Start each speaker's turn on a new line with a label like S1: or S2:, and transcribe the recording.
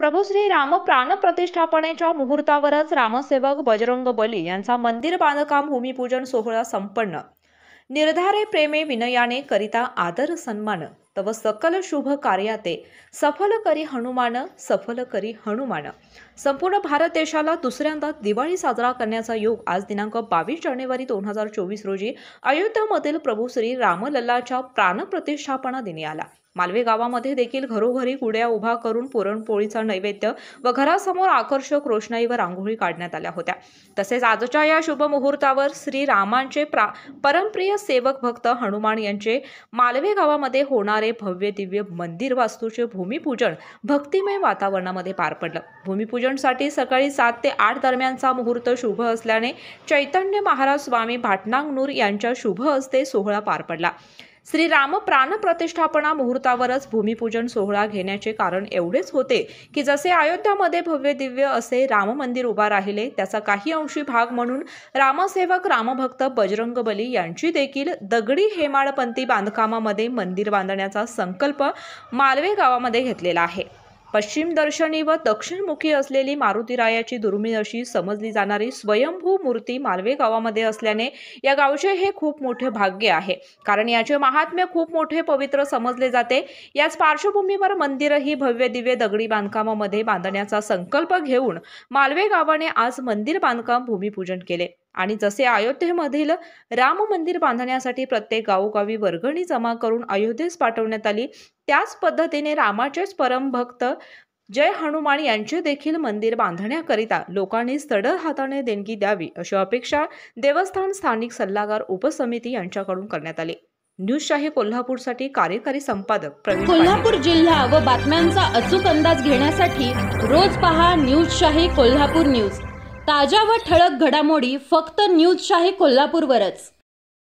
S1: प्रभू श्री राम प्राण प्रतिष्ठापनेच्या मुहूर्तावरच रामसेवक बजरंग बली यांचा मंदिर बांधकाम भूमिपूजन सोहळा संपन्न। निर्धारे प्रेमे विनयाने करिता आदर सन्मान, तव सकल शुभ कार्याते सफल करी हनुमान, सफल करी हनुमान। संपूर्ण भारत देशाला दुसऱ्यांदा दिवाळी साजरा करण्याचा योग आज दिनांक 22 जानेवारी 2024 रोजी अयोध्यामधील प्रभू श्री रामलल्लाच्या प्राणप्रतिष्ठापना दिनी आला। मालवे गावामध्ये देखील घरोघरी गुड्या उभा करून पुरणपोळीचा नैवेद्य व घरासमोर आकर्षक रोषणाई व रांगोळी काढण्यात आल्या होत्या। तसेच आजच्या या शुभ मुहूर्तावर श्री रामांचे परमप्रिय सेवक भक्त हनुमान यांचे मालवे गावामध्ये होणारे भव्य दिव्य मंदिर वास्तूचे भूमिपूजन भक्तिमय वातावरणामध्ये पार पडलं। भूमिपूजनसाठी सकाळी 7 ते 8 दरम्यानचा मुहूर्त शुभ असल्याने चैतन्य महाराज स्वामी भाटनांगनूर यांच्या शुभ हस्ते सोहळा पार पडला। श्री राम प्राण प्रतिष्ठापना मुहूर्तावरच भूमिपूजन सोहळा घेण्याचे कारण एवढेच होते की जसे अयोध्यामध्ये भव्य दिव्य असे राम मंदिर उभा राहिले, त्याचा काही अंशी भाग म्हणून रामसेवक रामभक्त बजरंग बली यांची देखील दगडी हेमाडपंथी बांधकामामध्ये मंदिर बांधण्याचा संकल्प मालवे गावामध्ये घेतलेला आहे। पश्चिम दर्शनी व दक्षिणमुखी असलेली मारुतीरायाची दुर्मिळ अशी समजली जाणारी स्वयंभू मूर्ती मालवे गावामध्ये असल्याने या गावचे हे खूप मोठे भाग्य आहे, कारण याचे महात्म्य खूप मोठे पवित्र समजले जाते। याच पार्श्वभूमीवर मंदिरही भव्य दिव्य दगडी बांधकामामध्ये बांधण्याचा संकल्प घेऊन मालवे गावाने आज मंदिर बांधकाम भूमिपूजन केले। आणि जसे अयोध्येमधील राम मंदिर बांधण्यासाठी प्रत्येक गावोगावी वर्गणी जमा करून अयोध्येस पाठवण्यात आली, त्याच पद्धतीने रामाचेच परम भक्त जय हनुमान यांचे देखील मंदिर बांधण्याकरिता लोकांनी सढळ हाताने देणगी द्यावी अशी अपेक्षा देवस्थान स्थानिक सल्लागार उपसमिती यांच्याकडून करण्यात आली। न्यूजशाही कोल्हापूरसाठी कार्यकारी संपादक प्रवीण।
S2: कोल्हापूर जिल्हा व बातम्यांचा अचूक अंदाज घेण्यासाठी रोज पहा न्यूजशाही कोल्हापूर न्यूज। ताज्या व ठळक घडामोडी फक्त न्यूजशाही कोल्हापूरवरच।